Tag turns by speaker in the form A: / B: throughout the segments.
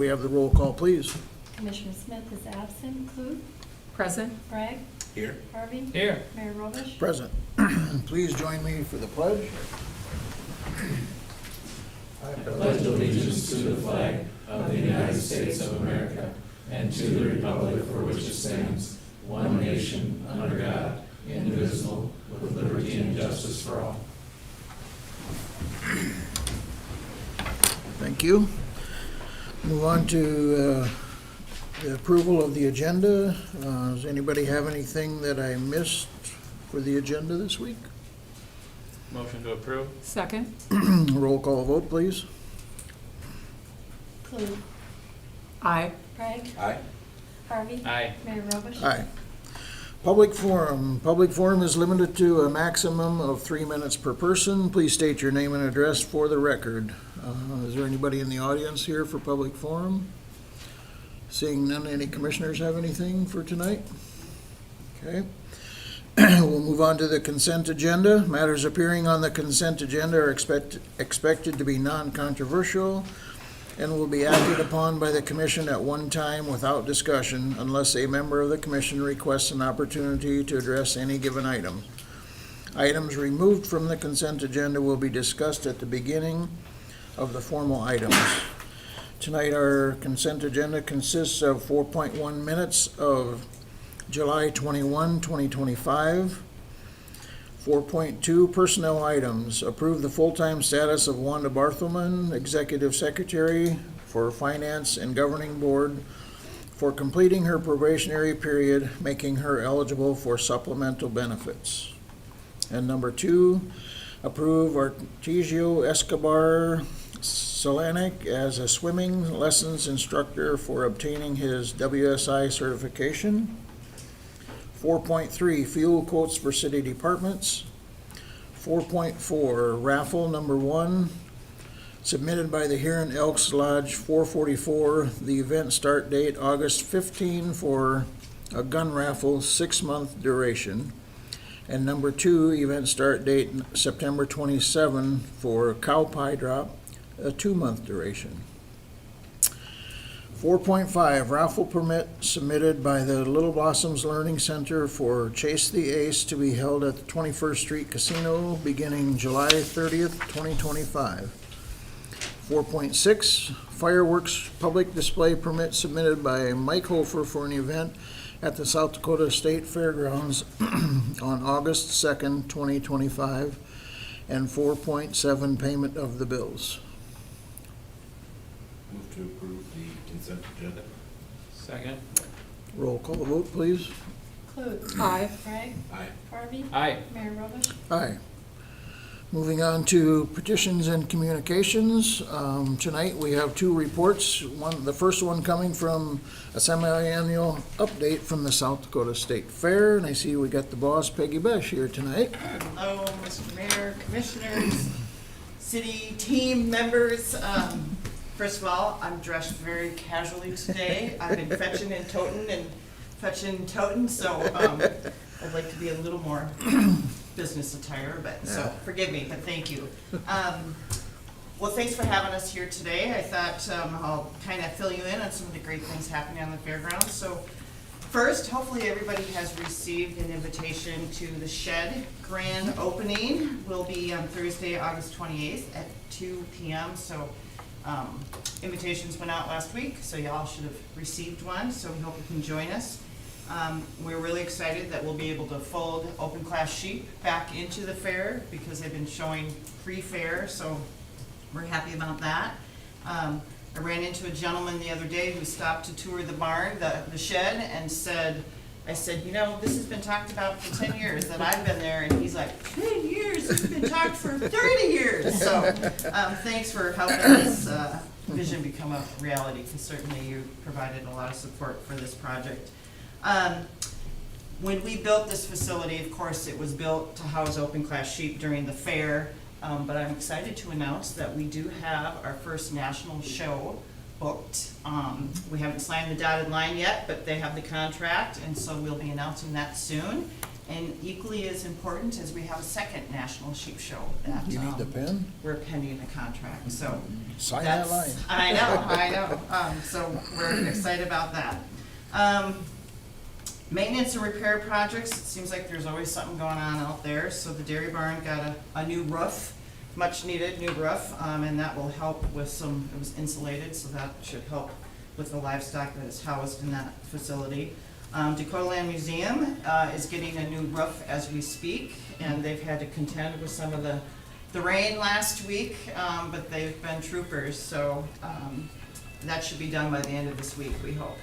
A: We have the roll call, please.
B: Commissioner Smith is absent. Clute?
C: Present.
B: Bragg?
D: Here.
B: Harvey?
C: Here.
B: Mayor Robish?
A: Present. Please join me for the pledge.
E: I pledge allegiance to the flag of the United States of America and to the republic for which it stands, one nation, under God, indivisible, with liberty and justice for all.
A: Thank you. Move on to the approval of the agenda. Does anybody have anything that I missed for the agenda this week?
C: Motion to approve. Second.
A: Roll call vote, please.
B: Clute?
C: Aye.
B: Bragg?
D: Aye.
B: Harvey?
C: Aye.
B: Mayor Robish?
A: Aye. Public forum. Public forum is limited to a maximum of 3 minutes per person. Please state your name and address for the record. Is there anybody in the audience here for public forum? Seeing none, any commissioners have anything for tonight? Okay. We'll move on to the consent agenda. Matters appearing on the consent agenda are expected to be non-controversial and will be acted upon by the commission at one time without discussion unless a member of the commission requests an opportunity to address any given item. Items removed from the consent agenda will be discussed at the beginning of the formal items. Tonight, our consent agenda consists of 4.1 minutes of July 21, 2025. 4.2 personnel items. Approve the full-time status of Wanda Barthelman, Executive Secretary for Finance and Governing Board, for completing her probationary period, making her eligible for supplemental benefits. And number 2, approve Artesio Escobar Solanic as a swimming lessons instructor for obtaining his WSI certification. 4.3, fuel quotes for city departments. 4.4, raffle number 1, submitted by the Huron Elks Lodge 444. The event start date August 15 for a gun raffle, 6-month duration. And number 2, event start date September 27 for cow pie drop, a 2-month duration. 4.5, raffle permit submitted by the Little Blossoms Learning Center for Chase the Ace to be held at the 21st Street Casino beginning July 30th, 2025. 4.6, fireworks public display permit submitted by Mike Hofer for an event at the South Dakota State Fairgrounds on August 2nd, 2025. And 4.7, payment of the bills.
D: Move to approve the consent agenda.
C: Second.
A: Roll call vote, please.
B: Clute?
C: Aye.
B: Bragg?
D: Aye.
B: Harvey?
C: Aye.
B: Mayor Robish?
A: Aye. Moving on to petitions and communications. Tonight, we have 2 reports. The first one coming from a semi-annual update from the South Dakota State Fair. And I see we got the boss, Peggy Besh, here tonight.
F: Hello, Mr. Mayor, Commissioners, city team members. First of all, I'm dressed very casually today. I've been fetching and toting, so I'd like to be a little more business attire, but so forgive me, but thank you. Well, thanks for having us here today. I thought I'll kind of fill you in on some of the great things happening on the fairgrounds. So first, hopefully everybody has received an invitation to the Shed grand opening. Will be on Thursday, August 28th at 2 p.m. So invitations went out last week, so y'all should have received one, so we hope you can join us. We're really excited that we'll be able to fold open class sheep back into the fair because they've been showing pre-fair, so we're happy about that. I ran into a gentleman the other day who stopped to tour the barn, the shed, and I said, you know, this has been talked about for 10 years that I've been there, and he's like, 10 years? It's been talked for 30 years. So thanks for helping this vision become a reality, because certainly you provided a lot of support for this project. When we built this facility, of course, it was built to house open class sheep during the fair, but I'm excited to announce that we do have our first national show booked. We haven't signed the dotted line yet, but they have the contract, and so we'll be announcing that soon. And equally as important is we have a second national sheep show that
A: You need the pen?
F: we're pending the contract, so.
A: Sign that
F: that's-
A: line.
F: I know, so we're excited about that. Maintenance and repair projects, it seems like there's always something going on out there, so the dairy barn got a new roof, much needed new roof, and that will help with it was insulated, so that should help with the livestock that is housed in that facility. Dakota Land Museum is getting a new roof as we speak, and they've had to contend with some of the rain last week, but they've been troopers, so that should be done by the end of this week, we hope.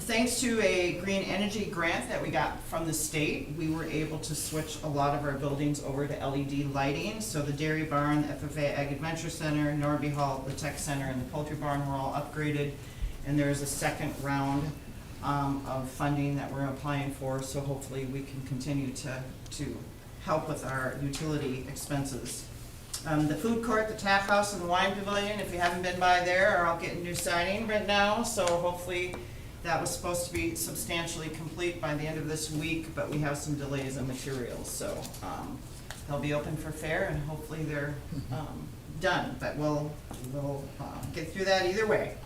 F: Thanks to a green energy grant that we got from the state, we were able to switch a lot of our buildings over to LED lighting. So the dairy barn, the FFA Ag Adventure Center, Norby Hall, the tech center, and the poultry barn were all upgraded. And there's a second round of funding that we're applying for, so hopefully we can continue to help with our utility expenses. The food court, the tap house, and the wine pavilion, if you haven't been by there, are all getting new siding right now, so hopefully that was supposed to be substantially complete by the end of this week, but we have some delays in materials, so they'll be open for fair, and hopefully they're done, but we'll get through that either way.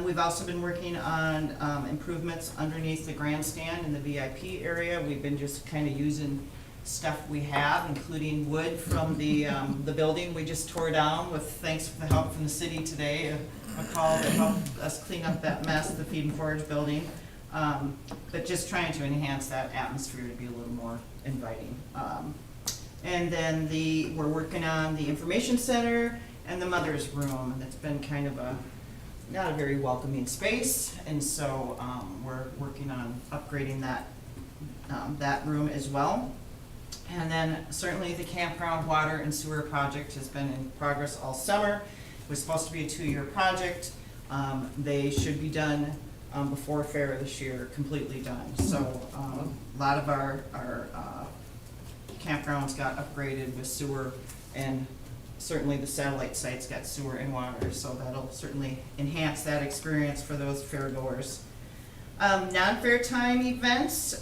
F: We've also been working on improvements underneath the grandstand in the VIP area. We've been just kind of using stuff we have, including wood from the building we just tore down with, thanks for the help from the city today, a call that helped us clean up that mess, the feed and forage building. But just trying to enhance that atmosphere to be a little more inviting. And then we're working on the information center and the mother's room, and it's been kind of not a very welcoming space, and so we're working on upgrading that room as well. And then certainly the campground water and sewer project has been in progress all summer. It was supposed to be a 2-year project. They should be done before fair this year, completely done. So a lot of our campgrounds got upgraded with sewer, and certainly the satellite sites got sewer and water, so that'll certainly enhance that experience for those fair goers. Non-fair time events.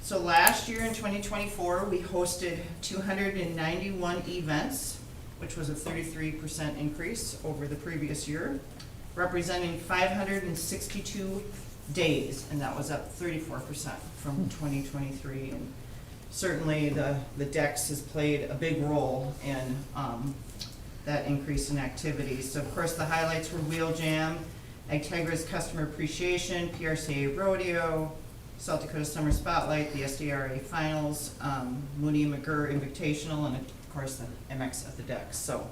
F: So last year in 2024, we hosted 291 events, which was a 33% increase over the previous year, representing 562 days, and that was up 34% from 2023. And certainly the DEX has played a big role in that increase in activity. So of course the highlights were Wheel Jam, Agtegra's Customer Appreciation, PRCA Rodeo, South Dakota Summer Spotlight, the SDRA Finals, Mooney and McGurr Invitational, and of course the MX at the DEX. So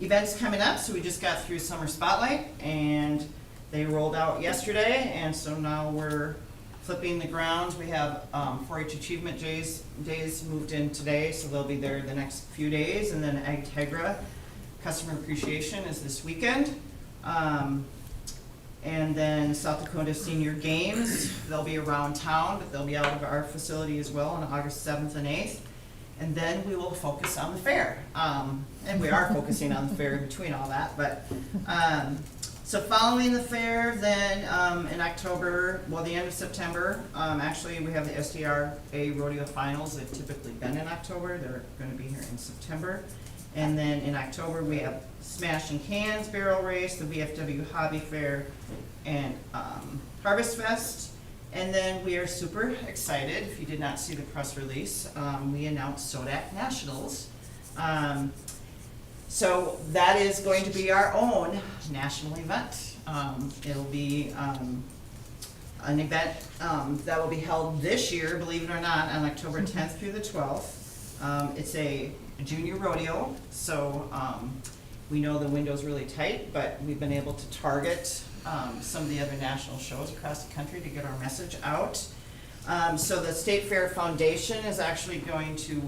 F: events coming up, so we just got through Summer Spotlight and they rolled out yesterday, and so now we're flipping the grounds. We have 4-H Achievement Days moved in today, so they'll be there the next few days, and then Agtegra Customer Appreciation is this weekend. And then South Dakota Senior Games, they'll be around town, but they'll be out of our facility as well on August 7th and 8th. And then we will focus on the fair. And we are focusing on the fair in between all that, but so following the fair, then in October, well, the end of September, actually we have the SDRA Rodeo Finals. They've typically been in October. They're going to be here in September. And then in October, we have Smashing Cans Barrel Race, the VFW Hobby Fair, and Harvest Fest. And then we are super excited, if you did not see the press release, we announced SODAC Nationals. So that is going to be our own national event. It'll be an event that will be held this year, believe it or not, on October 10th through the 12th. It's a junior rodeo, so we know the window's really tight, but we've been able to target some of the other national shows across the country to get our message out. So the State Fair Foundation is actually going to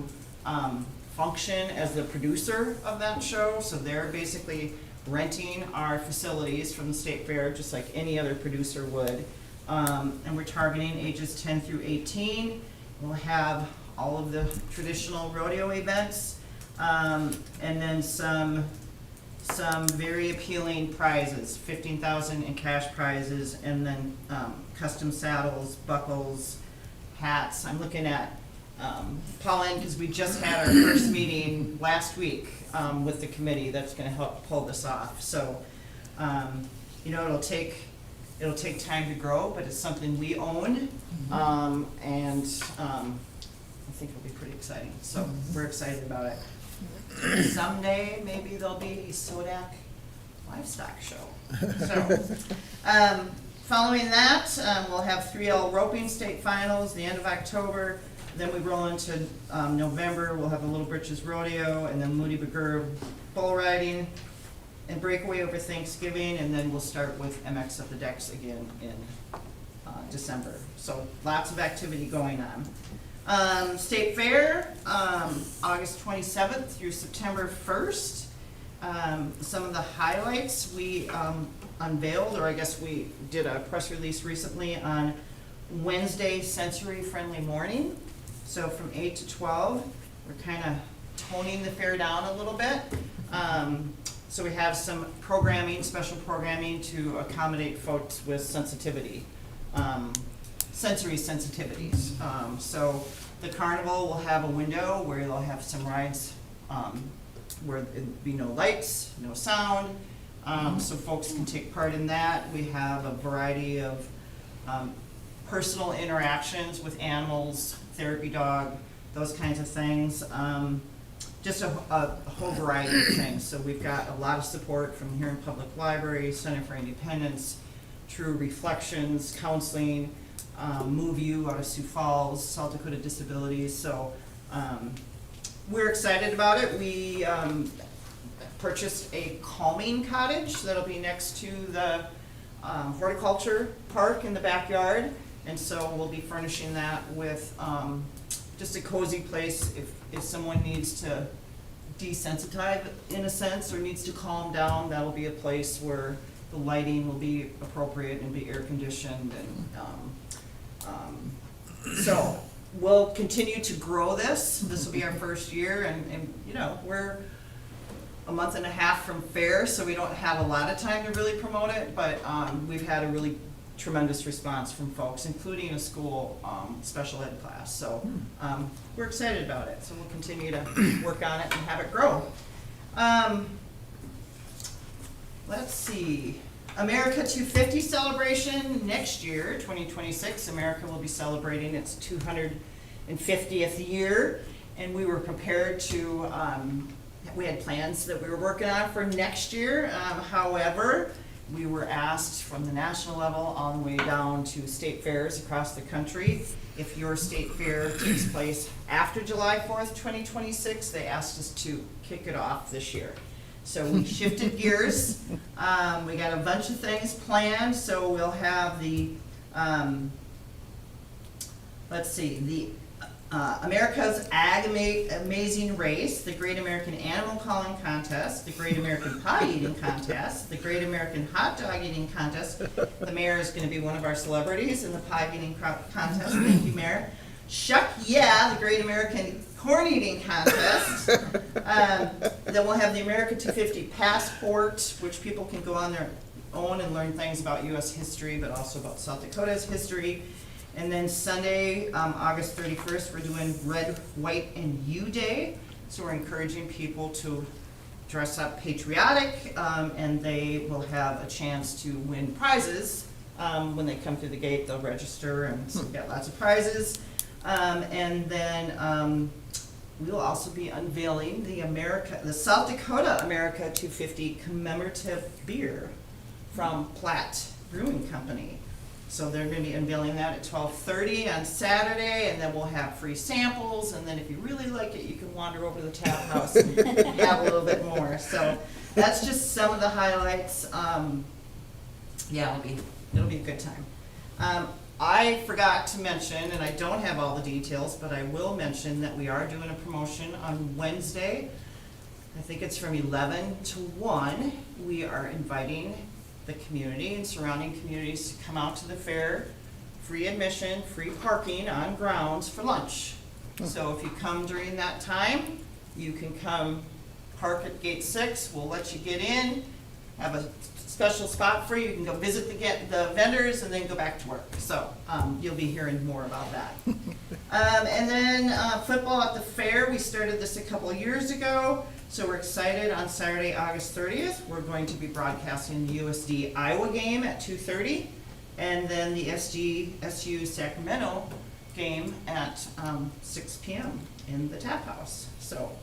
F: function as the producer of that show, so they're basically renting our facilities from the State Fair just like any other producer would. And we're targeting ages 10 through 18. We'll have all of the traditional rodeo events, and then some some very appealing prizes, 15,000 in cash prizes, and then custom saddles, buckles, hats. I'm looking at Pauline, because we just had our first meeting last week with the committee that's going to help pull this off. So, you know, it'll take time to grow, but it's something we own, and I think it'll be pretty exciting. So we're excited about it. Someday, maybe there'll be a Sodak livestock show. So, following that, we'll have 3L roping state finals the end of October. Then we roll into November. We'll have a Little Britches rodeo, and then Moody Bagura bull riding and breakaway over Thanksgiving, and then we'll start with MX of the Decks again in December. So lots of activity going on. State Fair, August 27th through September 1st. Some of the highlights we unveiled, or I guess we did a press release recently on Wednesday sensory friendly morning. So from 8 to 12, we're kind of toning the fair down a little bit. So we have some programming, special programming to accommodate folks with sensitivity, sensory sensitivities. So the carnival will have a window where they'll have some rides where there'll be no lights, no sound, so folks can take part in that. We have a variety of personal interactions with animals, therapy dog, those kinds of things. Just a whole variety of things. So we've got a lot of support from Huron Public Library, Center for Independence, True Reflections, Counseling, Move You out of Sioux Falls, South Dakota Disabilities. So we're excited about it. We purchased a calming cottage that'll be next to the horticulture park in the backyard. And so we'll be furnishing that with just a cozy place if someone needs to desensitize in a sense or needs to calm down. That'll be a place where the lighting will be appropriate and be air conditioned. And so we'll continue to grow this. This will be our first year, and you know, we're a month and a half from fair, so we don't have a lot of time to really promote it, but we've had a really tremendous response from folks, including a school special ed class. So we're excited about it. So we'll continue to work on it and have it grow. Let's see. America 250 celebration next year, 2026. America will be celebrating its 250th year, and we were prepared to, we had plans that we were working on for next year. However, we were asked from the national level all the way down to state fairs across the country. If your state fair takes place after July 4th, 2026, they asked us to kick it off this year. So we shifted gears. We got a bunch of things planned. So we'll have the, let's see, the America's Ag Amazing Race, the Great American Animal Calling Contest, the Great American Pie Eating Contest, the Great American Hot Dog Eating Contest. The mayor is going to be one of our celebrities in the pie eating contest. Thank you, Mayor. Shuck Yeah, the Great American Corn Eating Contest. Then we'll have the America 250 Passport, which people can go on their own and learn things about U.S. history, but also about South Dakota's history. And then Sunday, August 31st, we're doing Red, White, and U Day. So we're encouraging people to dress up patriotic, and they will have a chance to win prizes. When they come through the gate, they'll register, and so we've got lots of prizes. And then we will also be unveiling the South Dakota America 250 commemorative beer from Platt Brewing Company. So they're going to be unveiling that at 12:30 on Saturday, and then we'll have free samples, and then if you really like it, you can wander over to the tap house and have a little bit more. So that's just some of the highlights. Yeah, it'll be a good time. I forgot to mention, and I don't have all the details, but I will mention that we are doing a promotion on Wednesday. I think it's from 11 to 1. We are inviting the community and surrounding communities to come out to the fair, free admission, free parking on grounds for lunch. So if you come during that time, you can come park at gate 6. We'll let you get in, have a special spot for you. You can go visit the vendors and then go back to work. So you'll be hearing more about that. And then football at the fair. We started this a couple of years ago. So we're excited. On Saturday, August 30th, we're going to be broadcasting the USD Iowa game at 2:30. And then the SU Sacramento game at 6 p.m. in the Tap House. So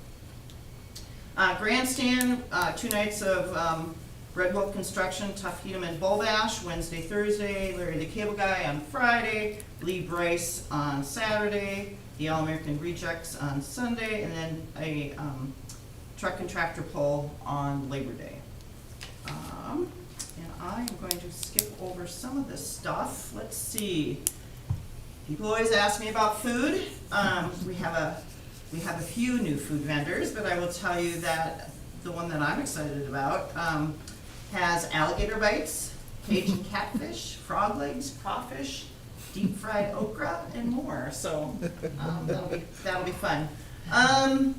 F: grandstand, 2 nights of Red Wolf Construction, Tough Heat'em and Bull Bash, Wednesday, Thursday, Larry the Cable Guy on Friday, Lee Bryce on Saturday, the All-American Rejects on Sunday, and then a truck and tractor pull on Labor Day. And I am going to skip over some of this stuff. Let's see. People always ask me about food. We have a few new food vendors, but I will tell you that the one that I'm excited about has alligator bites, Cajun catfish, frog legs, crawfish, deep fried okra, and more. So that'll be fun. The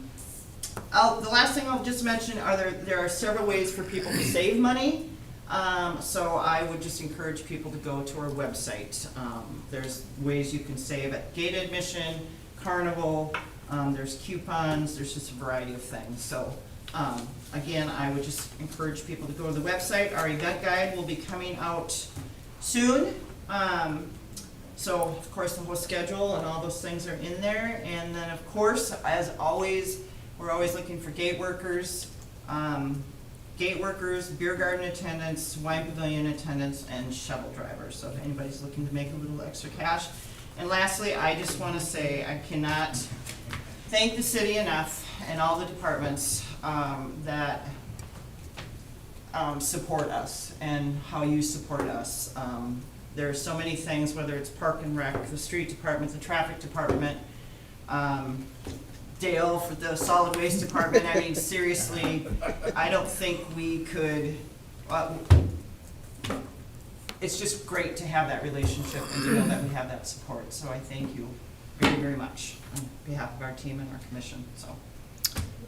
F: last thing I'll just mention are there are several ways for people to save money. So I would just encourage people to go to our website. There's ways you can save at gate admission, carnival, there's coupons, there's just a variety of things. So again, I would just encourage people to go to the website. Our event guide will be coming out soon. So of course the whole schedule and all those things are in there. And then of course, as always, we're always looking for gate workers, beer garden attendants, wine pavilion attendants, and shuttle drivers. So if anybody's looking to make a little extra cash. And lastly, I just want to say I cannot thank the city enough and all the departments that support us and how you support us. There are so many things, whether it's Park and Rec, the street department, the traffic department, Dale for the solid waste department. I mean, seriously, I don't think we could, it's just great to have that relationship and to know that we have that support. So I thank you very, very much on behalf of our team and our commission. So,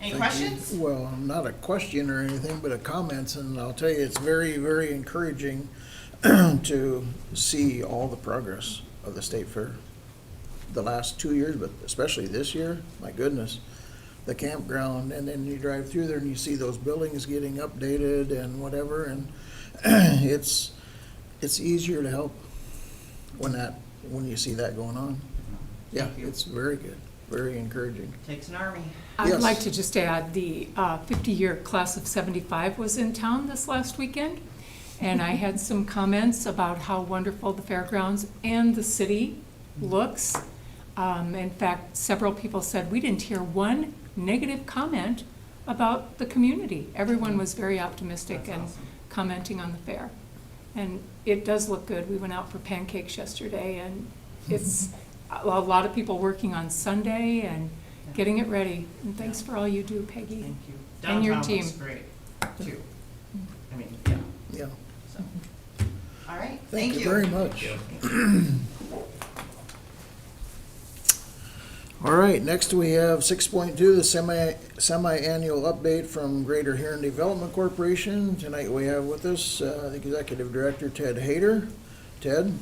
F: any questions?
A: Well, not a question or anything, but a comment, and I'll tell you, it's very, very encouraging to see all the progress of the state fair. The last 2 years, but especially this year, my goodness, the campground, and then you drive through there and you see those buildings getting updated and whatever, and it's easier to help when you see that going on. Yeah,
F: Thank you.
A: it's very good, very encouraging.
F: Takes an army.
C: I'd
A: Yes.
C: like to just add, the 50-year class of '75 was in town this last weekend, and I had some comments about how wonderful the fairgrounds and the city looks. In fact, several people said, we didn't hear one negative comment about the community. Everyone was very optimistic
F: That's
C: and
F: awesome.
C: commenting on the fair. And it does look good. We went out for pancakes yesterday, and it's a lot of people working on Sunday and getting it ready. And thanks for all you do, Peggy.
F: Thank you.
C: And your
F: Downtown looks
C: team.
F: great, too. I mean, yeah,
A: Yeah,
F: so. All right,
A: thank you very much. All right, next we have 6.2, the semi-annual update from Greater Huron Development Corporation. Tonight we have with us the Executive Director, Ted Hayter. Ted,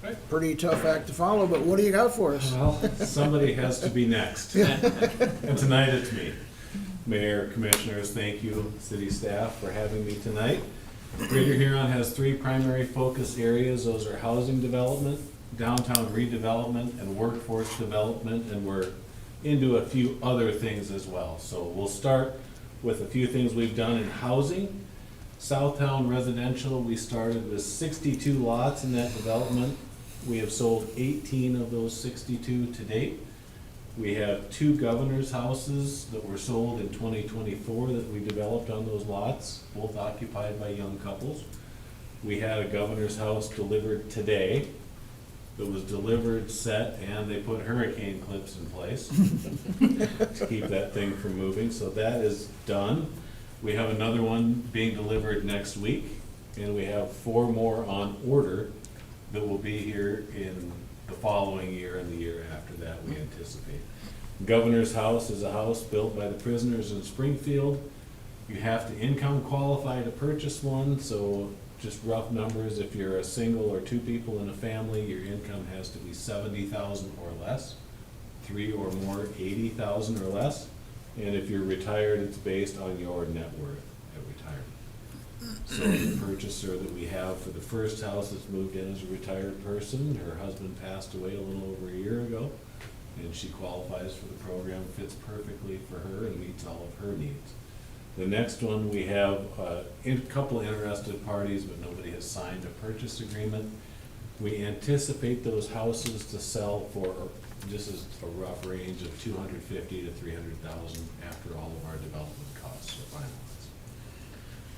E: Right.
A: pretty tough act to follow, but what do you got for us?
E: Well, somebody has to be next. And tonight it's me. Mayor, commissioners, thank you, city staff, for having me tonight. Greater Huron has 3 primary focus areas. Those are housing development, downtown redevelopment, and workforce development, and we're into a few other things as well. So we'll start with a few things we've done in housing. Southtown residential, we started with 62 lots in that development. We have sold 18 of those 62 to date. We have 2 governor's houses that were sold in 2024 that we developed on those lots, both occupied by young couples. We had a governor's house delivered today. It was delivered, set, and they put hurricane clips in place to keep that thing from moving, so that is done. We have another one being delivered next week, and we have 4 more on order that will be here in the following year and the year after that, we anticipate. Governor's House is a house built by the prisoners in Springfield. You have to income qualify to purchase one, so just rough numbers, if you're a single or two people in a family, your income has to be 70,000 or less. Three or more, 80,000 or less. And if you're retired, it's based on your net worth at retirement. So the purchaser that we have for the first house that's moved in as a retired person, her husband passed away a little over a year ago, and she qualifies for the program, fits perfectly for her and meets all of her needs. The next one, we have a couple interested parties, but nobody has signed a purchase agreement. We anticipate those houses to sell for, just as a rough range, of 250 to 300,000 after all of our development costs are finalized.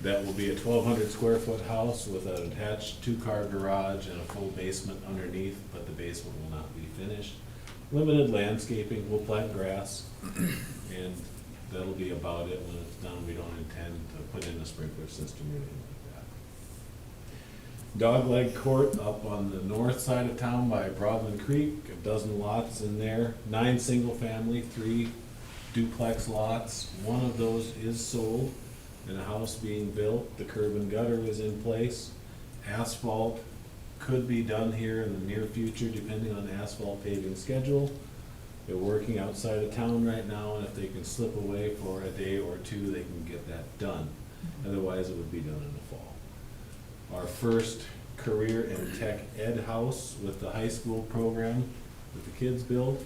E: That will be a 1,200 square foot house with an attached two-car garage and a full basement underneath, but the basement will not be finished. Limited landscaping, we'll plant grass, and that'll be about it. When it's done, we don't intend to put in a sprinkler system or anything like that. Dogleg Court up on the north side of town by Broadland Creek, a dozen lots in there, 9 single family, 3 duplex lots. One of those is sold and a house being built. The curb and gutter is in place. Asphalt could be done here in the near future depending on the asphalt paving schedule. They're working outside of town right now, and if they can slip away for a day or two, they can get that done. Otherwise, it would be done in the fall. Our first career and tech ed house with the high school program that the kids build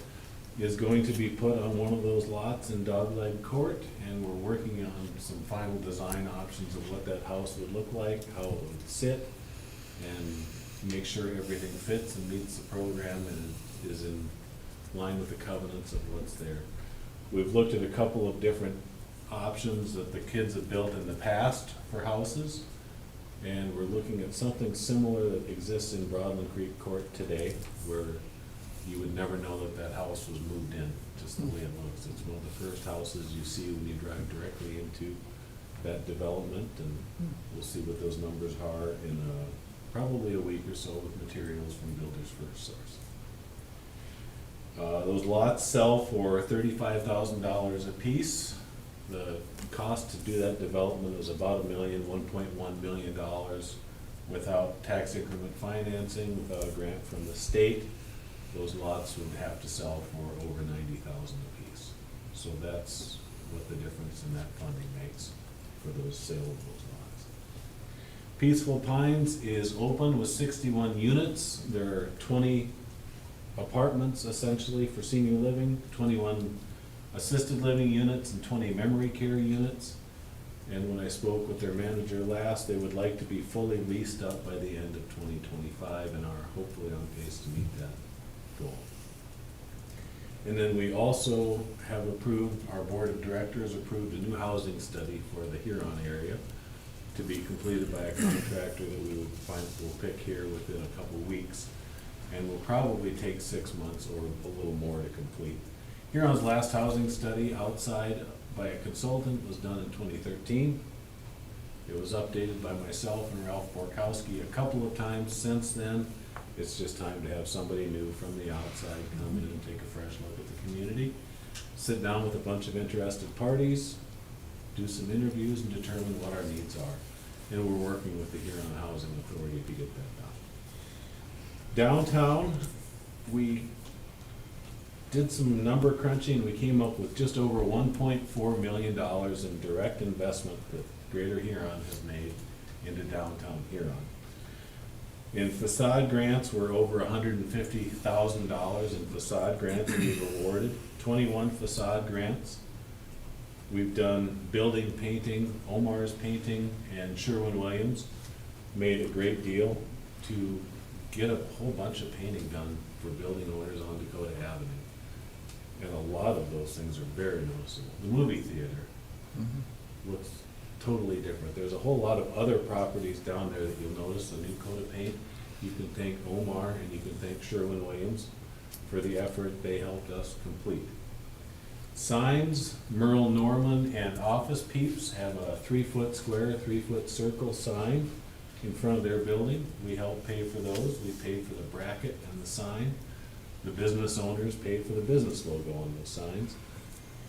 E: is going to be put on one of those lots in Dogleg Court, and we're working on some final design options of what that house would look like, how it would sit, and make sure everything fits and meets the program and is in line with the covenants of what's there. We've looked at a couple of different options that the kids have built in the past for houses, and we're looking at something similar that exists in Broadland Creek Court today, where you would never know that that house was moved in, just the way it looks. It's one of the first houses you see when you drive directly into that development, and we'll see what those numbers are in probably a week or so with materials from Builders First Source. Those lots sell for $35,000 a piece. The cost to do that development is about $1.1 million without tax increment financing, without a grant from the state. Those lots would have to sell for over $90,000 a piece. So that's what the difference in that funding makes for those sale of those lots. Peaceful Pines is open with 61 units. There are 20 apartments essentially for senior living, 21 assisted living units and 20 memory care units. And when I spoke with their manager last, they would like to be fully leased up by the end of 2025 and are hopefully on pace to meet that goal. And then we also have approved, our board of directors approved a new housing study for the Huron area to be completed by a contractor that we will pick here within a couple of weeks, and will probably take 6 months or a little more to complete. Huron's last housing study outside by a consultant was done in 2013. It was updated by myself and Ralph Borkowski a couple of times since then. It's just time to have somebody new from the outside come in and take a fresh look at the community, sit down with a bunch of interested parties, do some interviews, and determine what our needs are. And we're working with the Huron Housing Authority to get that done. Downtown, we did some number crunching. We came up with just over $1.4 million in direct investment that Greater Huron has made into downtown Huron. In facade grants, we're over $150,000 in facade grants we've awarded, 21 facade grants. We've done building painting, Omar's painting, and Sherwin-Williams made a great deal to get a whole bunch of painting done for building owners on Dakota Avenue. And a lot of those things are very noticeable. The movie theater looks totally different. There's a whole lot of other properties down there that you'll notice the new coat of paint. You can thank Omar and you can thank Sherwin-Williams for the effort they helped us complete. Signs, Merle Norman and Office Peeps have a 3-foot square, 3-foot circle sign in front of their building. We helped pay for those. We paid for the bracket and the sign. The business owners paid for the business logo on those signs.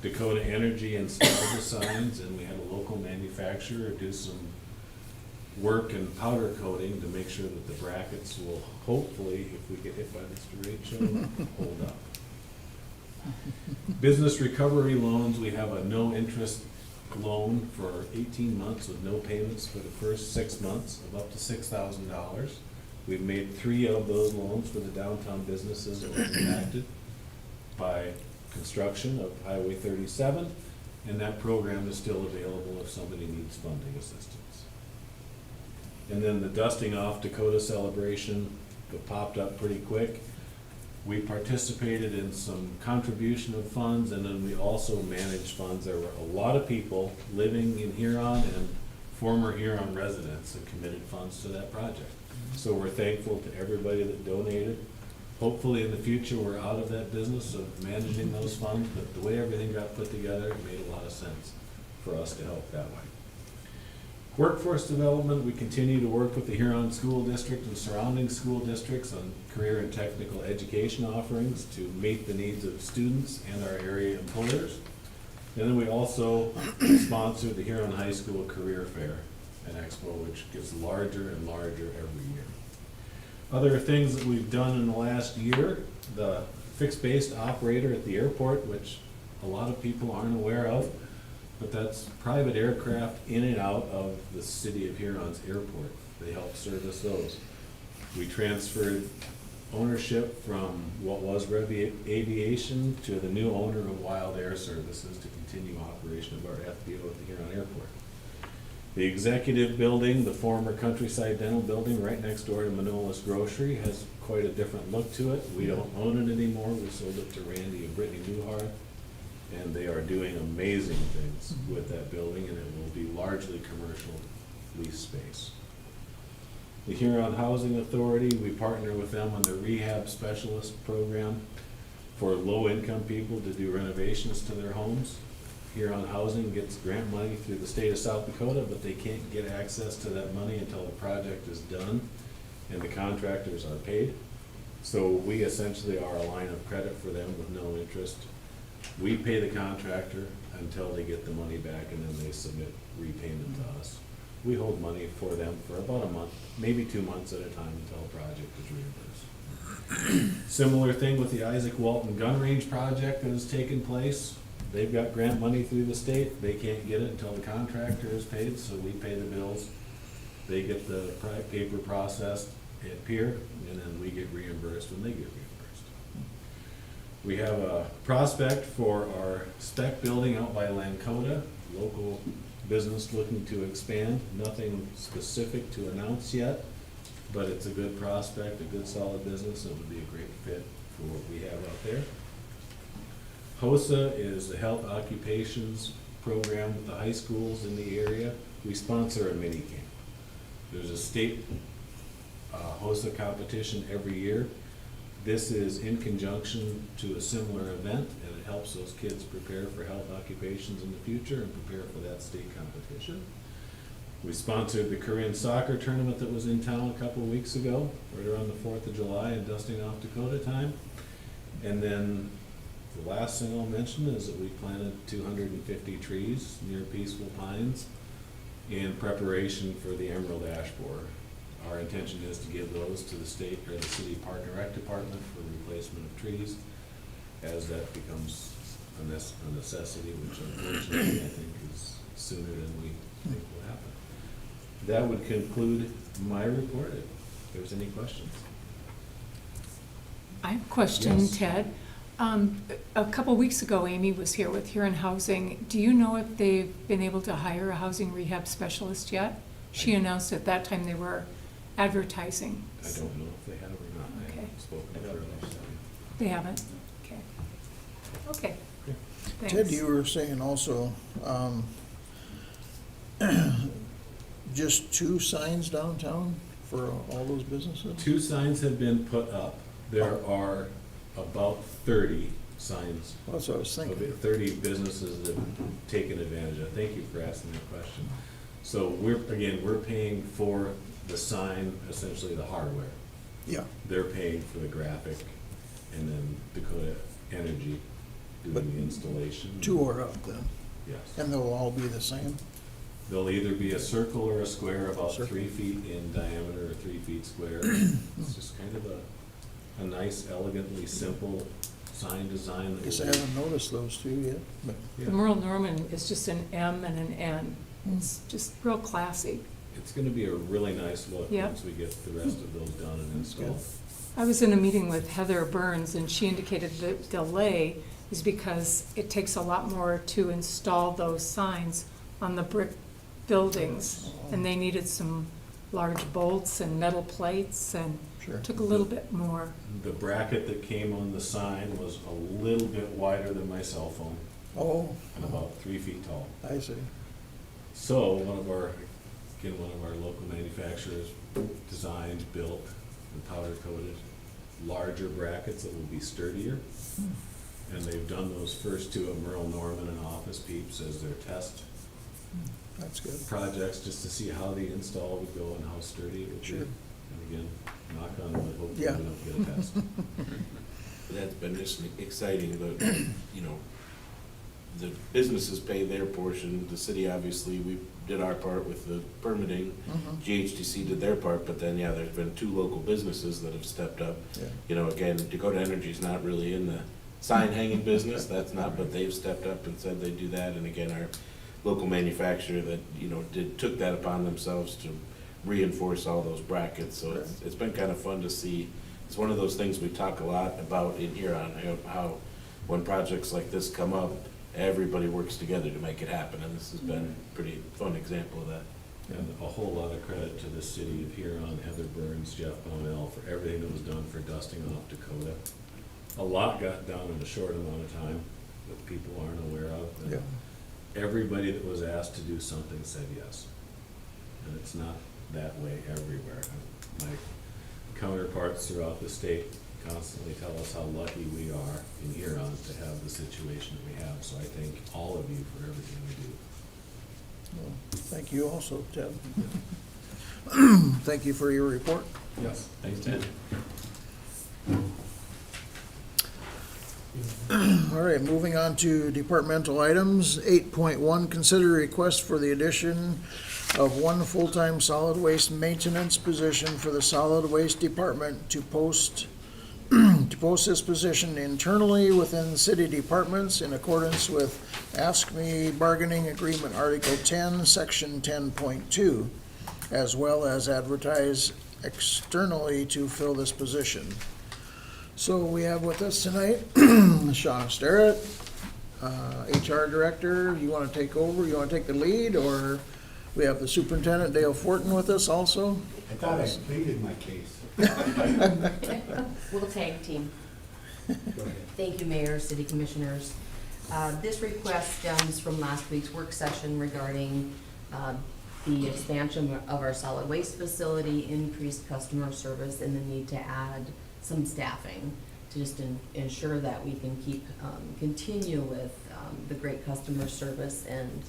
E: Dakota Energy installed the signs, and we had a local manufacturer do some work and powder coating to make sure that the brackets will hopefully, if we get hit by this derecho, hold up. Business recovery loans, we have a no-interest loan for 18 months with no payments for the first 6 months of up to $6,000. We've made 3 of those loans for the downtown businesses that were impacted by construction of Highway 37, and that program is still available if somebody needs funding assistance. And then the dusting off Dakota celebration that popped up pretty quick. We participated in some contribution of funds, and then we also managed funds. There were a lot of people living in Huron and former Huron residents that committed funds to that project. So we're thankful to everybody that donated. Hopefully in the future, we're out of that business of managing those funds, but the way everything got put together, it made a lot of sense for us to help that way. Workforce development, we continue to work with the Huron School District and surrounding school districts on career and technical education offerings to meet the needs of students and our area employers. And then we also sponsor the Huron High School Career Fair and Expo, which gets larger and larger every year. Other things that we've done in the last year, the fixed-based operator at the airport, which a lot of people aren't aware of, but that's private aircraft in and out of the city of Huron's airport. They help service those. We transferred ownership from what was Revy Aviation to the new owner of Wild Air Services to continue operation of our FBO at the Huron Airport. The executive building, the former Countryside Dental building right next door to Manola's Grocery, has quite a different look to it. We don't own it anymore. We sold it to Randy and Brittany Newhart, and they are doing amazing things with that building, and it will be largely commercial lease space. The Huron Housing Authority, we partner with them on the rehab specialist program for low-income people to do renovations to their homes. Huron Housing gets grant money through the state of South Dakota, but they can't get access to that money until the project is done and the contractors are paid. So we essentially are a line of credit for them with no interest. We pay the contractor until they get the money back, and then they submit repayment to us. We hold money for them for about a month, maybe 2 months at a time until a project is reimbursed. Similar thing with the Isaac Walton Gun Range project that has taken place. They've got grant money through the state. They can't get it until the contractor is paid, so we pay the bills. They get the paper processed at Pier, and then we get reimbursed when they get reimbursed. We have a prospect for our spec building out by Lankota, local business looking to expand. Nothing specific to announce yet, but it's a good prospect, a good solid business. It would be a great fit for what we have out there. HOSA is the Health Occupations Program with the high schools in the area. We sponsor a mini camp. There's a state HOSA competition every year. This is in conjunction to a similar event, and it helps those kids prepare for health occupations in the future and prepare for that state competition. We sponsored the Korean soccer tournament that was in town a couple of weeks ago, right around the 4th of July and dusting off Dakota time. And then the last thing I'll mention is that we planted 250 trees near Peaceful Pines in preparation for the Emerald Ash Borer. Our intention is to give those to the state or the city park and rec department for replacement of trees as that becomes a necessity, which unfortunately I think is sooner than we think will happen. That would conclude my report, if there's any questions.
C: I have a question,
E: Yes.
C: Ted. A couple weeks ago, Amy was here with Huron Housing. Do you know if they've been able to hire a housing rehab specialist yet? She announced at that time they were advertising.
E: I don't know if they have or not. I
C: Okay.
E: haven't spoken to her.
C: They haven't? Okay. Okay. Thanks.
A: Ted, you were saying also, just 2 signs downtown for all those businesses?
E: 2 signs have been put up. There are about 30 signs,
A: Well, that's what I was thinking.
E: 30 businesses that have taken advantage of it. Thank you for asking that question. So we're paying for the sign, essentially the hardware.
A: Yeah,
E: They're paying for the graphic
D: and then Dakota Energy
A: But
D: doing the installation.
A: 2 are up then,
D: Yes.
A: and they'll all be the same?
D: They'll either be a circle or a square, about
A: Circle.
D: 3 feet in diameter or 3 feet square. It's just kind of a nice, elegantly simple sign design. that
A: Guess I
D: will be-
A: haven't noticed those two yet, but,
D: Yeah.
C: The Merle Norman is just an M and an N. It's just real classy.
D: It's gonna be a really nice look
C: Yeah.
D: once we get the rest of those done and installed.
C: I was in a meeting with Heather Burns, and she indicated the delay is because it takes a lot more to install those signs on the brick buildings, and they needed some large bolts and metal plates, and
A: sure.
C: took a little bit more.
D: The bracket that came on the sign was a little bit wider than my cell phone
A: Oh,
D: and about 3 feet tall.
A: I see.
D: So one of our local manufacturers designed, built, and powder coated larger brackets that will be sturdier. And they've done those first 2 at Merle Norman and Office Peeps as their test
A: That's good.
D: projects, just to see how the install would go and how sturdy it would be.
A: Sure.
D: And again, knock on wood, hopefully
A: Yeah.
D: we don't get a test.
G: That's been just exciting, but, you know, the businesses pay their portion, the city, obviously, we did our part with the permitting.
A: Mhm.
G: GHDC did their part, but then, yeah, there's been 2 local businesses that have stepped up.
A: Yeah.
G: You know, again, Dakota Energy's not really in the sign hanging business, that's not, but they've stepped up and said they do that, and again, our local manufacturer that, you know, took that upon themselves to reinforce all those brackets, so it's been kind of fun to see. It's one of those things we talk a lot about in Huron, how when projects like this come up, everybody works together to make it happen, and this has been a pretty fun example of that.
D: And a whole lot of credit to the city of Huron, Heather Burns, Jeff Bonnell, for everything that was done for dusting off Dakota. A lot got done in a short amount of time that people aren't aware of. And
A: Yeah.
D: everybody that was asked to do something said yes. And it's not that way everywhere. My counterparts throughout the state constantly tell us how lucky we are in Huron to have the situation that we have. So I thank all of you for everything you do.
A: Well, thank you also, Ted. Thank you for your report.
D: Yes. Thanks, Ted.
A: All right, moving on to departmental items. 8.1, consider request for the addition of 1 full-time solid waste maintenance position for the solid waste department to post this position internally within city departments in accordance with ASME bargaining agreement Article 10, Section 10.2, as well as advertise externally to fill this position. So we have with us tonight Shauna Starrett, HR Director. You want to take over? You want to take the lead? Or we have the Superintendent Dale Fortin with us also?
H: I thought I pleaded my case.
I: We'll tag team.
H: Go ahead.
I: Thank you, Mayor, City Commissioners. This request stems from last week's work session regarding the expansion of our solid waste facility, increased customer service, and the need to add some staffing to just ensure that we can continue with the great customer service and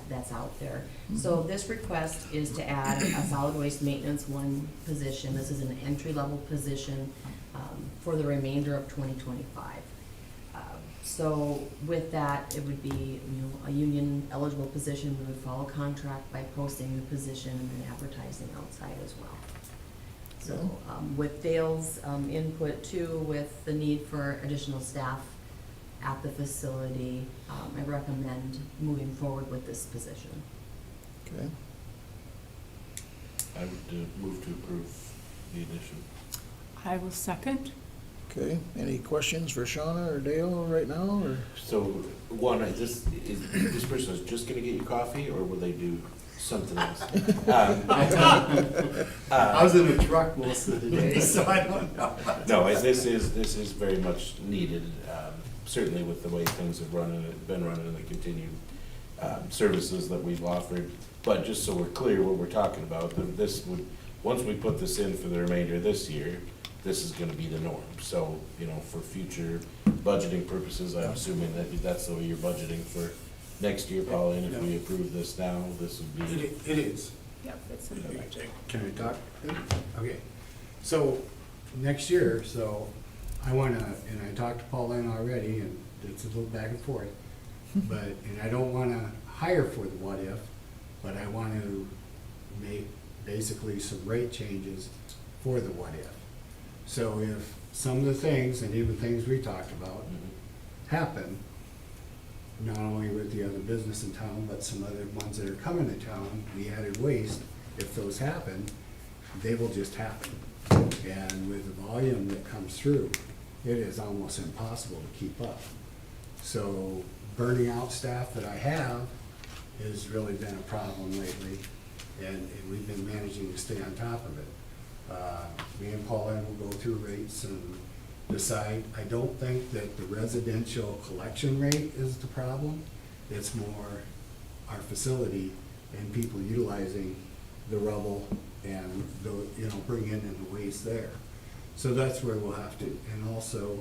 I: that's out there. So this request is to add a solid waste maintenance 1 position. This is an entry-level position for the remainder of 2025. So with that, it would be, a union eligible position. We would follow contract by posting the position and then advertising outside as well. So with Dale's input too, with the need for additional staff at the facility, I recommend moving forward with this position.
A: Okay.
G: I would move to approve the addition.
C: I will second.
A: Okay. Any questions for Shauna or Dale right now, or?
G: So, one, is this person is just gonna get you coffee, or will they do something else?
H: I was in the truck most of the day, so I don't know.
G: No, this is very much needed, certainly with the way things have been running and the continued services that we've offered. But just so we're clear what we're talking about, once we put this in for the remainder of this year, this is gonna be the norm. So, for future budgeting purposes, I'm assuming that that's the way you're budgeting for next year, Pauline. If we approve this now, this would be.
H: It is.
C: Yep, it's in the budget.
H: Can I talk? Okay. So, next year, I wanna, and I talked to Pauline already, and it's a little back and forth, but, and I don't wanna hire for the what if, but I want to make basically some rate changes for the what if. So if some of the things, and even things we talked about, happen, not only with the other business in town, but some other ones that are coming to town, the added waste, if those happen, they will just happen. And with the volume that comes through, it is almost impossible to keep up. So burning out staff that I have has really been a problem lately, and we've been managing to stay on top of it. Me and Pauline will go through rates and decide. I don't think that the residential collection rate is the problem. It's more our facility and people utilizing the rubble and the, bringing in the waste there. So that's where we'll have to, and also,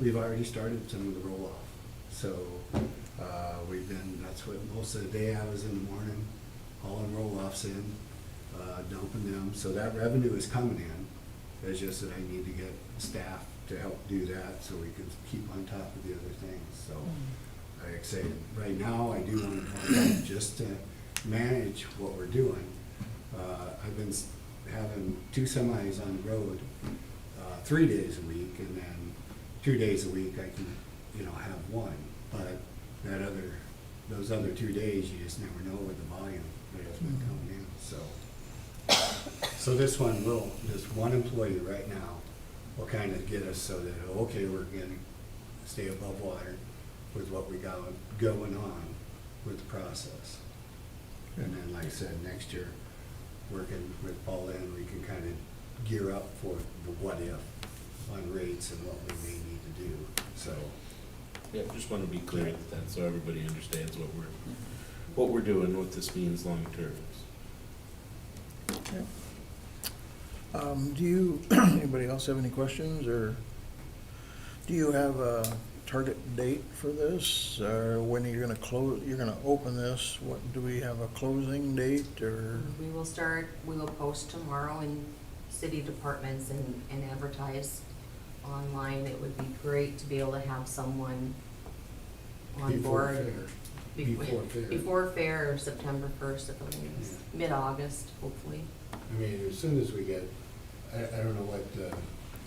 H: we've already started some of the roll-off. So, that's what most of the day I was in the morning, hauling roll-offs in, dumping them. So that revenue is coming in. It's just that I need to get staff to help do that so we can keep on top of the other things. So, like I say, right now, I do want to, just to manage what we're doing. I've been having 2 semis on the road, 3 days a week, and then 2 days a week I can, have one. But those other 2 days, you just never know with the volume that has been coming in. So this one employee right now will kind of get us so that, okay, we're going to stay above water with what we got going on with the process. And then, like I said, next year, working with Pauline, we can kind of gear up for the what if on rates and what we may need to do. So,
G: Yeah, just want to be clear with that, so everybody understands what we're doing, what this means long term.
A: Anybody else have any questions, or do you have a target date for this? Or when you're gonna close, you're gonna open this? What, do we have a closing date, or?
I: We will post tomorrow in city departments and advertise online. It would be great to be able to have someone on
H: Before
I: board.
H: fair. Before fair.
I: Before fair, or September 1st, at the latest, mid-August, hopefully.
H: I mean, as soon as we get, I don't know what the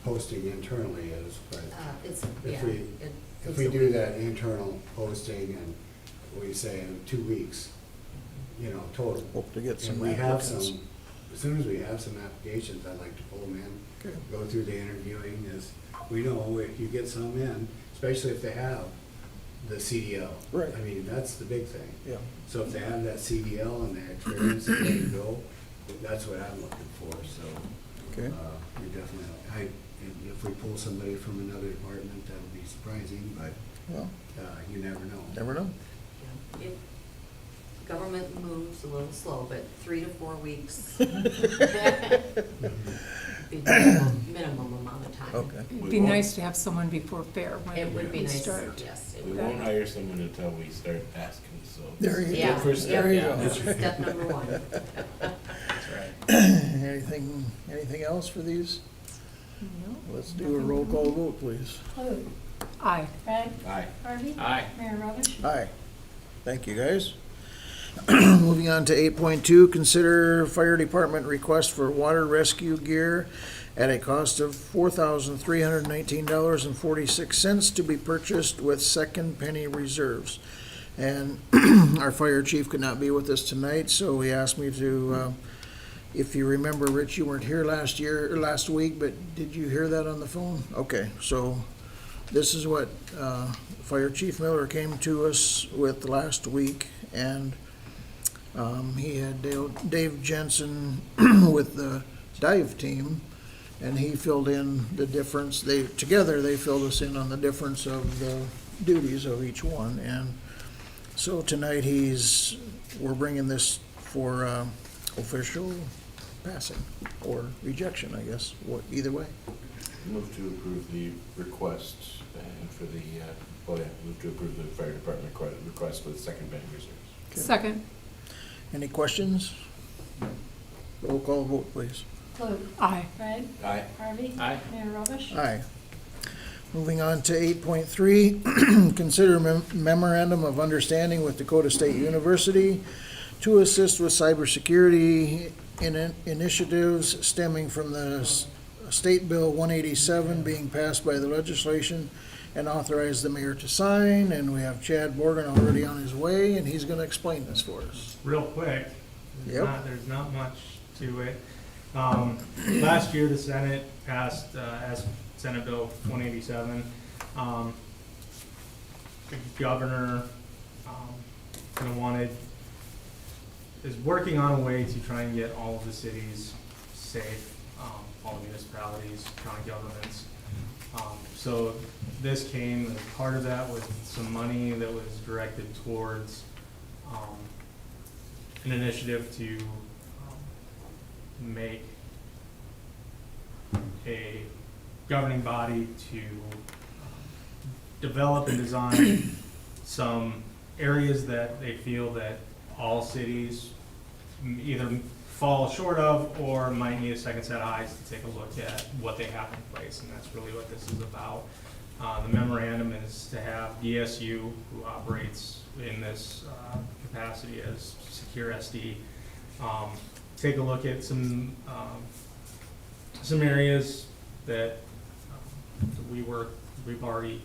H: posting internally is, but
I: It's,
H: If
I: yeah.
H: we-
I: it
H: if
I: takes
H: we
I: a
H: do
I: week.
H: that internal posting and we say in 2 weeks, total.
A: Hope to get some
H: And we have
A: applicants.
H: some, as soon as we have some applications, I'd like to pull them in,
A: Okay.
H: go through the interviewing, as we know if you get some in, especially if they have the CDL.
A: Right.
H: I mean, that's the big thing.
A: Yeah,
H: So if they have that CDL and that experience and ready to go, that's what I'm looking for, so.
A: okay.
H: We definitely, and if we pull somebody from another department, that'll be surprising, but,
A: Well,
H: you never know.
A: never know.
I: Yeah. Government moves a little slow, but 3 to 4 weeks. Be the minimum amount of time.
A: Okay.
C: It'd
G: We
C: be
G: won't-
C: nice to have someone before fair
I: It would be
C: when we
I: nice,
C: start.
I: yes. it
G: We
I: would.
G: won't hire someone until we start asking, so.
A: There you
I: Yeah,
A: go.
G: First
I: yeah,
G: step,
A: you
I: yeah,
A: go.
I: this is step number 1.
A: Anything else for these?
C: No.
A: Let's do a roll call vote, please.
B: Clute,
C: Aye.
B: Craig,
G: Aye.
B: Harvey.
E: Aye.
B: Mayor Robish.
A: Aye. Thank you, guys. Moving on to 8.2, consider fire department request for water rescue gear at a cost of $4,319.46 to be purchased with second penny reserves. And our fire chief could not be with us tonight, so he asked me to, if you remember, Rich, you weren't here last week, but did you hear that on the phone? Okay, so this is what Fire Chief Miller came to us with last week, and he had Dave Jensen with the dive team, and he filled in the difference. Together, they filled us in on the difference of the duties of each one, and so tonight we're bringing this for official passing or rejection, I guess, either way.
G: Move to approve the request and for the, move to approve the fire department request with second bank reserves.
A: Okay.
C: Second.
A: Any questions? Roll call vote, please.
B: Clute,
C: Aye.
B: Craig,
G: Aye.
B: Harvey.
E: Aye.
B: Mayor Robish.
A: Aye. Moving on to 8.3, consider memorandum of understanding with Dakota State University to assist with cybersecurity initiatives stemming from the State Bill 187 being passed by the legislation, and authorize the mayor to sign. And we have Chad Morgan already on his way, and he's going to explain this for us.
J: Real quick,
A: Yep.
J: there's not much to it. Last year, the Senate passed, as Senate Bill 187. The governor is working on a way to try and get all of the cities safe, all the municipalities, county governments. So this came as part of that with some money that was directed towards an initiative to make a governing body to develop and design some areas that they feel that all cities either fall short of or might need a second set of eyes to take a look at what they have in place, and that's really what this is about. The memorandum is to have DSU, who operates in this capacity as Secure SD, take a look at some areas that we've already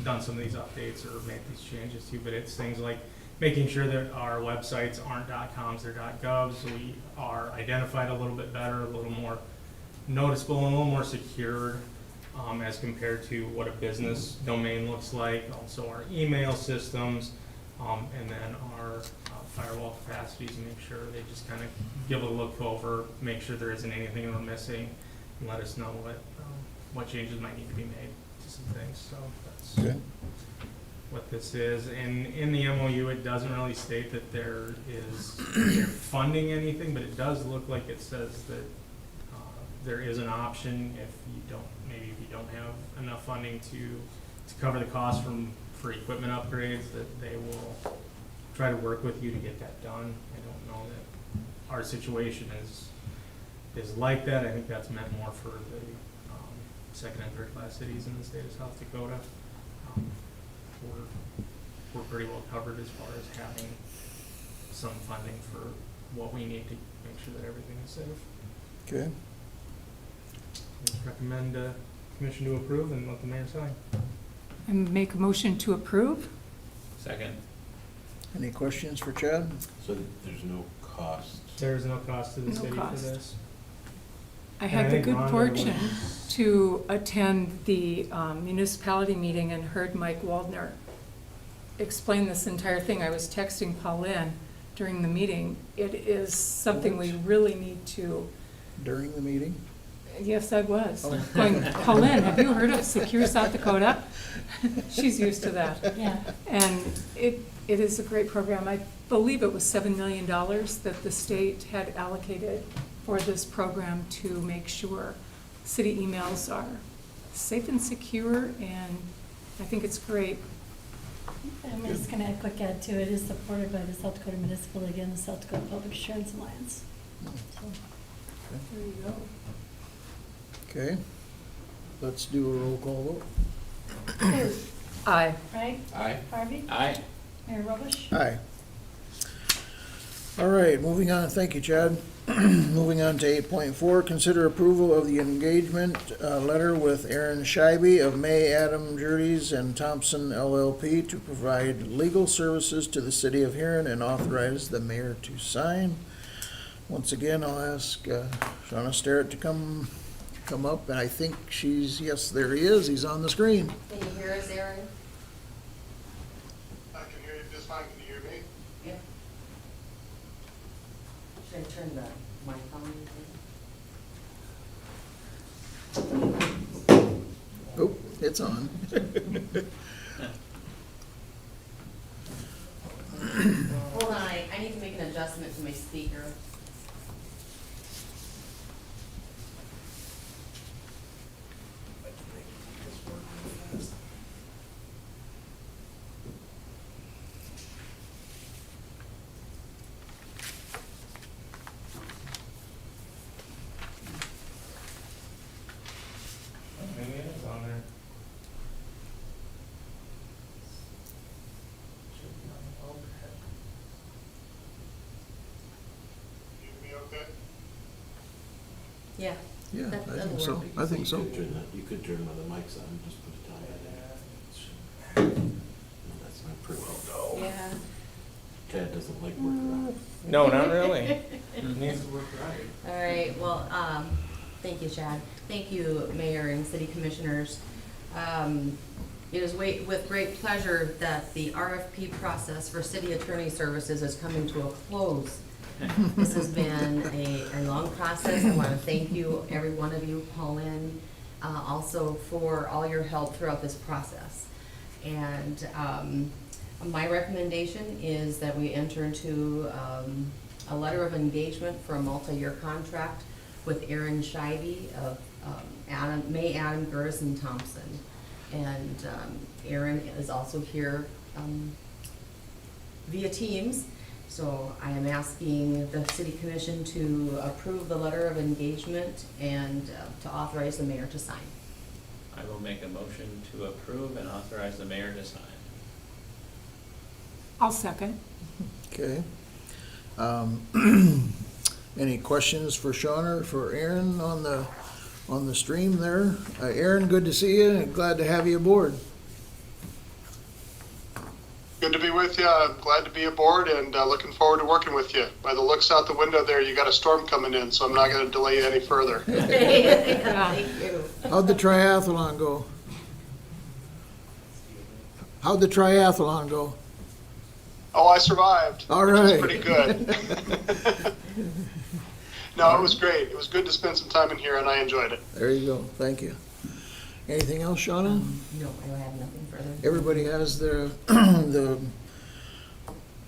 J: done some of these updates or made these changes to, but it's things like making sure that our websites aren't .coms, they're .govs, so we are identified a little bit better, a little more noticeable, and a little more secured as compared to what a business domain looks like. Also our email systems, and then our firewall capacities, and make sure they just kind of give a look over, make sure there isn't anything we're missing, and let us know what changes might need to be made to some things. So that's
A: Okay.
J: what this is. And in the MOU, it doesn't really state that they're funding anything, but it does look like it says that there is an option if you don't have enough funding to cover the cost for equipment upgrades, that they will try to work with you to get that done. I don't know that our situation is like that. I think that's meant more for the second and third class cities in the state of South Dakota. We're pretty well covered as far as having some funding for what we need to make sure that everything is safe.
A: Okay.
J: Recommend commission to approve and let the mayor sign.
C: And make a motion to approve?
E: Second.
A: Any questions for Chad?
G: So there's no cost.
J: There is no cost to the
C: No
J: city for
C: cost.
J: this.
C: I
J: And
C: had the
J: think
C: good
J: Rhonda
C: fortune
J: was-
C: to attend the municipality meeting and heard Mike Waldner explain this entire thing. I was texting Pauline during the meeting. It is something we really need to,
A: During the meeting?
C: yes, I was.
A: Oh.
C: Going, Pauline, have you heard of Secure South Dakota? She's used to that.
B: Yeah.
C: And it is a great program. I believe it was $7 million that the state had allocated for this program to make sure city emails are safe and secure, and I think it's great.
B: I'm just going to add a quick add to it. It is supported by the South Dakota Municipal League and the South Dakota Public Assurance Alliance. So,
C: There you go.
A: Okay. Let's do a roll call vote.
B: Clute,
C: Aye.
B: Wright,
E: Aye.
B: Harvey,
E: Aye.
B: Mayor Robish.
A: Aye. All right, moving on, thank you, Chad. Moving on to 8.4, consider approval of the engagement letter with Aaron Scheibe of May, Adam, Jurdes, and Thompson LLP to provide legal services to the city of Huron, and authorize the mayor to sign. Once again, I'll ask Shauna Starrett to come up, and I think yes, there he is, he's on the screen.
I: Can you hear us, Aaron?
K: I can hear you just fine. Can you hear me?
I: Yeah. Should I turn the mic on?
A: Oh, it's on.
I: Hold on, I need to make an adjustment to my speaker.
J: Maybe it is on there.
I: Yeah.
A: Yeah,
I: That-
A: I
I: that'll
A: think so.
I: work.
A: I think so.
G: You could turn one of the mics on, just put a time in there. No, that's not perfect.
I: Yeah.
G: Chad doesn't like workarounds.
J: No, not really. It needs to work right.
I: All right, well, thank you, Chad. Thank you, Mayor and City Commissioners. It is with great pleasure that the RFP process for city attorney services is coming to a close. This has been a long process. I want to thank you, every one of you, Pauline, also for all your help throughout this process. And my recommendation is that we enter into a letter of engagement for a multi-year contract with Aaron Scheibe of May, Adam, Gertis, and Thompson. And Aaron is also here via Teams. So I am asking the city commission to approve the letter of engagement and to authorize the mayor to sign.
E: I will make a motion to approve and authorize the mayor to sign.
C: I'll second.
A: Okay. Any questions for Sean or for Aaron on the stream there? Aaron, good to see you and glad to have you aboard.
K: Good to be with you. I'm glad to be aboard and looking forward to working with you. By the looks out the window there, you got a storm coming in, so I'm not going to delay you any further.
I: Thank you.
A: How'd the triathlon go? How'd the triathlon go?
K: Oh, I survived.
A: All
K: which
A: right.
K: was pretty good. No, it was great. It was good to spend some time in here, and I enjoyed it.
A: There you go. Thank you. Anything else, Shauna?
I: No, I have nothing further.
A: Everybody has the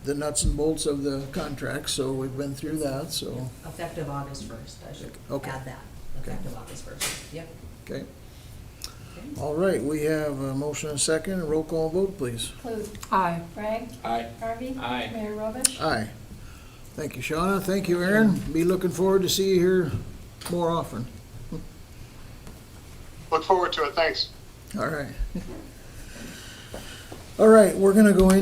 A: nuts and bolts of the contract, so we've been through that, so,
I: Effective August 1st, I should
A: Okay.
I: add that. Effective August 1st, yep.
A: okay.
I: Okay.
A: All right, we have a motion and a second. Roll call vote, please.
B: Klug,
C: Aye.
B: Bragg,
G: Aye.
B: Harvey.
E: Aye.
B: Mayor Robish.
A: Aye. Thank you, Shauna. Thank you, Aaron. Be looking forward to see you here more often.
K: Look forward to it. Thanks.
A: All right. All right, we're gonna go in.